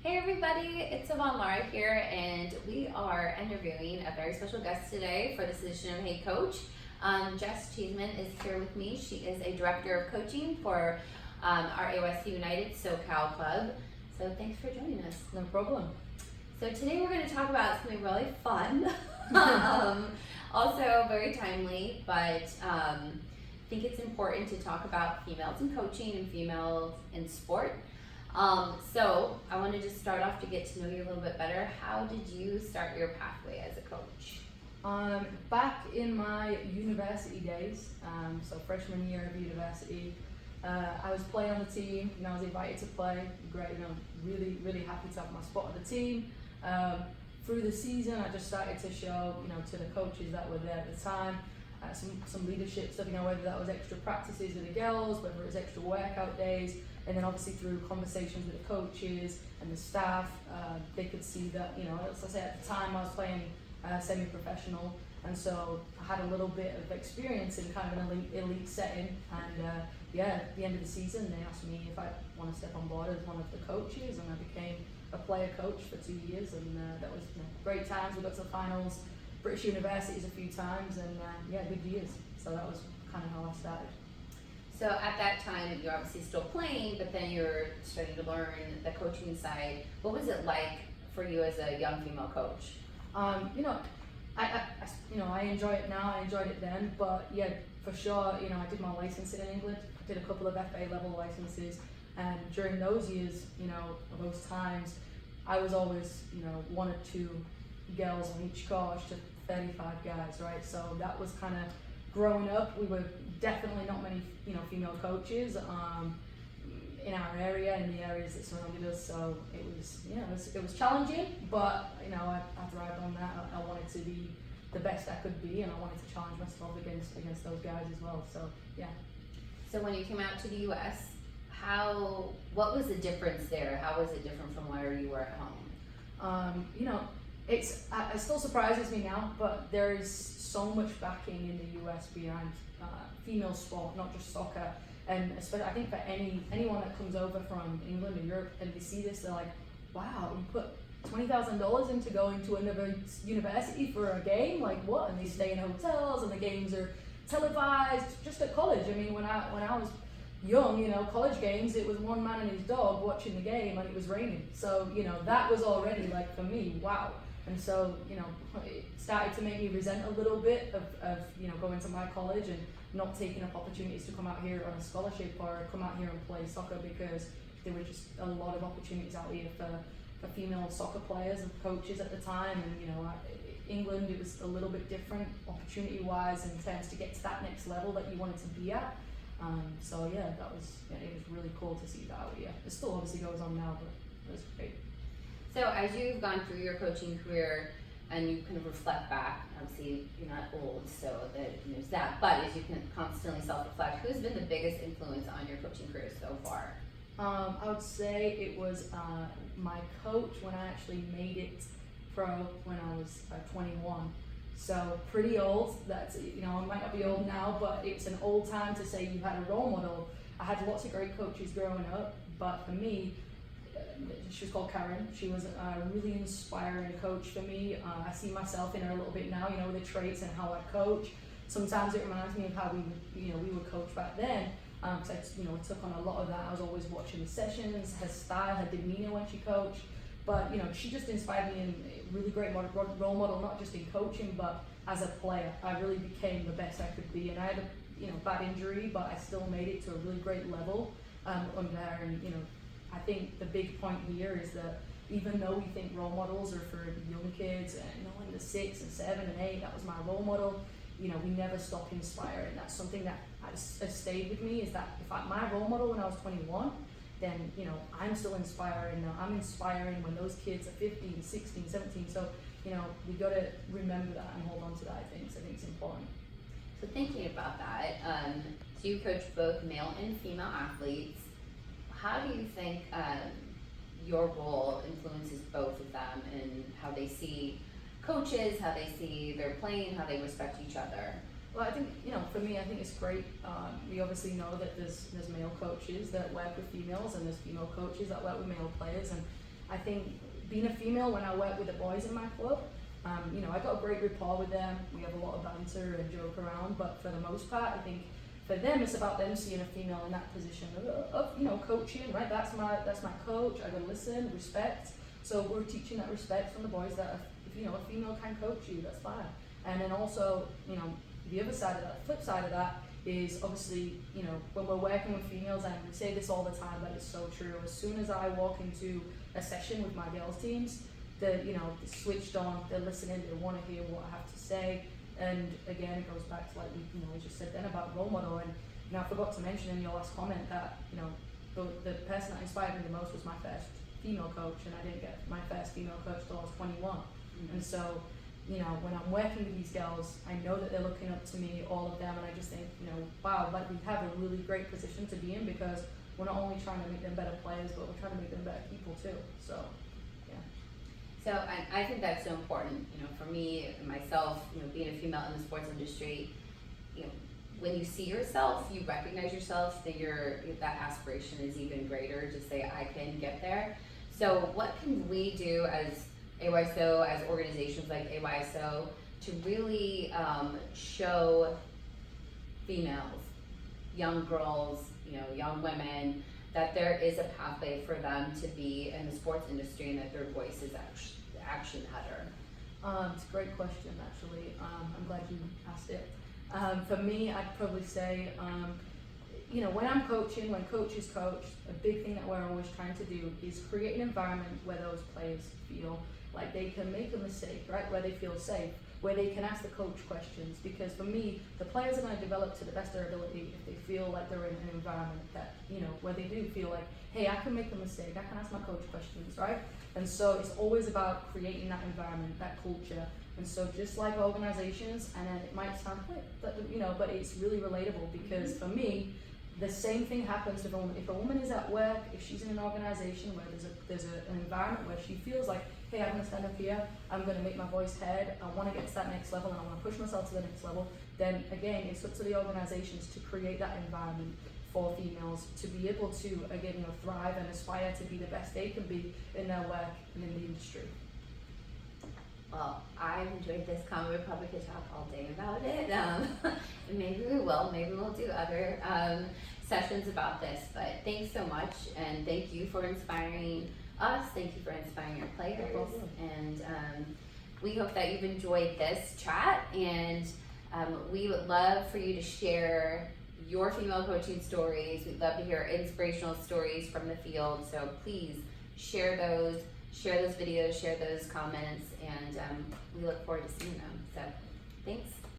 Hey everybody, it's Yvonne Lara here, and we are interviewing a very special guest today for this edition of Hey Coach. Jess Cheeseman is here with me. She is a director of coaching for our AYSO United SoCal Club. So thanks for joining us. No problem. So today we're going to talk about something really fun, also very timely, but I think it's important to talk about females in coaching and females in sport. So I wanted to start off to get to know you a little bit better. How did you start your pathway as a coach? Back in my university days, so freshman year of university, I was playing on the team. I was invited to play. Great, really happy to have my spot on the team. Through the season, I just started to show, to the coaches that were there at the time, some leadership stuff. Whether that was extra practices with the girls, whether it was extra workout days. And then obviously through conversations with the coaches and the staff, they could see that, as I say, at the time I was playing semi-professional, and so I had a little bit of experience in kind of an elite setting. And at the end of the season, they asked me if I want to step on board as one of the coaches, and I became a player coach for 2 years, and that was great times. We got to the finals, British universities a few times, and good years. So that was kind of how I started. So at that time, you're obviously still playing, but then you're starting to learn the coaching side. What was it like for you as a young female coach? I enjoy it now. I enjoyed it then, but yeah, for sure. I did my licensing in England. I did a couple of FA level licenses, and during those years, those times, I was always, one or two girls on each coach to 35 guys, right? So that was kind of growing up. We were definitely not many, female coaches in our area, in the areas that surrounded us. So it was challenging, but I thrived on that. I wanted to be the best I could be, and I wanted to challenge myself against those guys as well. So yeah. So when you came out to the U.S., what was the difference there? How was it different from where you were at home? It still surprises me now, but there is so much backing in the US behind female sport, not just soccer. And especially, I think for anyone that comes over from England or Europe and they see this, they're like, wow, you put $20,000 into going to another university for a game? Like what? And they stay in hotels, and the games are televised. Just at college, I mean, when I was young, college games, it was one man and his dog watching the game, and it was raining. So, that was already like, for me, wow. And so, it started to make me resent a little bit of going to my college and not taking up opportunities to come out here on a scholarship or come out here and play soccer, because there were just a lot of opportunities out here for female soccer players and coaches at the time. And, England, it was a little bit different opportunity-wise in terms to get to that next level that you wanted to be at. So yeah, it was really cool to see that out here. It still obviously goes on now, but it was great. So as you've gone through your coaching career and you kind of reflect back, obviously you're not old, so there's that, but as you can constantly self-reflect, who's been the biggest influence on your coaching career so far? I would say it was my coach when I actually made it pro when I was 21. So pretty old. That's, I might not be old now, but it's an old time to say you had a role model. I had lots of great coaches growing up, but for me, she was called Karen. She was a really inspiring coach for me. I see myself in her a little bit now, the traits and how I coach. Sometimes it reminds me of how we would coach back then. Because I took on a lot of that. I was always watching the sessions, her style, her demeanor when she coached. But she just inspired me in a really great role model, not just in coaching, but as a player. I really became the best I could be, and I had a bad injury, but I still made it to a really great level under her. And I think the big point here is that even though we think role models are for young kids, and in the 6 and 7 and 8, that was my role model. We never stop inspiring. That's something that has stayed with me. Is that if my role model when I was 21. Then I'm still inspiring now. I'm inspiring when those kids are 15, 16, 17. So we got to remember that and hold on to that. I think it's important. So thinking about that, so you coach both male and female athletes. How do you think your role influences both of them and how they see coaches, how they see their playing, how they respect each other? Well, I think, for me, I think it's great. We obviously know that there's male coaches that work with females, and there's female coaches that work with male players. And I think being a female, when I work with the boys in my club, you know, I got a great rapport with them. We have a lot of banter and joke around, but for the most part, I think for them, it's about them seeing a female in that position of you know, coaching, right? That's my coach. I gotta listen, respect. So we're teaching that respect from the boys that if you know, a female can coach you, that's fine. And then also, you know, the other side of that, flip side of that is obviously, you know, when we're working with females, and we say this all the time, but it's so true. As soon as I walk into a session with my girls teams, they're, you know, switched on, they're listening, they want to hear what I have to say. And again, it goes back to like we just said then about role model. And you know, I forgot to mention in your last comment that, you know, the person that inspired me the most was my first female coach, and I didn't get my first female coach till I was 21. Mm-hmm. And so, you know, when I'm working with these girls, I know that they're looking up to me, all of them, and I just think, you know, wow, like we have a really great position to be in, because we're not only trying to make them better players, but we're trying to make them better people too. So, yeah. So I think that's so important. You know, for me, myself, you know, being a female in the sports industry, you know, when you see yourself, you recognize yourself, that that aspiration is even greater to say, I can get there. So what can we do as AYSO, as organizations like AYSO, to really show females, young girls, you know, young women, that there is a pathway for them to be in the sports industry and that their voice is actually matter? It's a great question, actually. I'm glad you asked it. For me, I'd probably say, you know, when I'm coaching, when coaches coach, a big thing that we're always trying to do is create an environment where those players feel like they can make a mistake, right? Where they feel safe, where they can ask the coach questions. Because for me, the players are going to develop to the best of their ability if they feel like they're in an environment that, you know, where they do feel like, hey, I can make a mistake, I can ask my coach questions, right? And so it's always about creating that environment, that culture. And so just like organizations, and then it might sound quick, but you know, but it's really relatable, because for me, the same thing happens if a woman. If a woman is at work, if she's in an organization where there's an environment where she feels like, hey, I'm gonna stand up here, I'm gonna make my voice heard, I wanna get to that next level, and I wanna push myself to the next level, then again, it's up to the organizations to create that environment for females to be able to, again, you know, thrive and aspire to be the best they can be in their work and in the industry. Well, I've enjoyed this convo. We probably could talk all day about it. And maybe we will. Maybe we'll do other sessions about this. But thanks so much, and thank you for inspiring us. Thank you for inspiring your players. And we hope that you've enjoyed this chat. And we would love for you to share your female coaching stories. We'd love to hear inspirational stories from the field. So please share those videos, share those comments, and we look forward to seeing them. So thanks.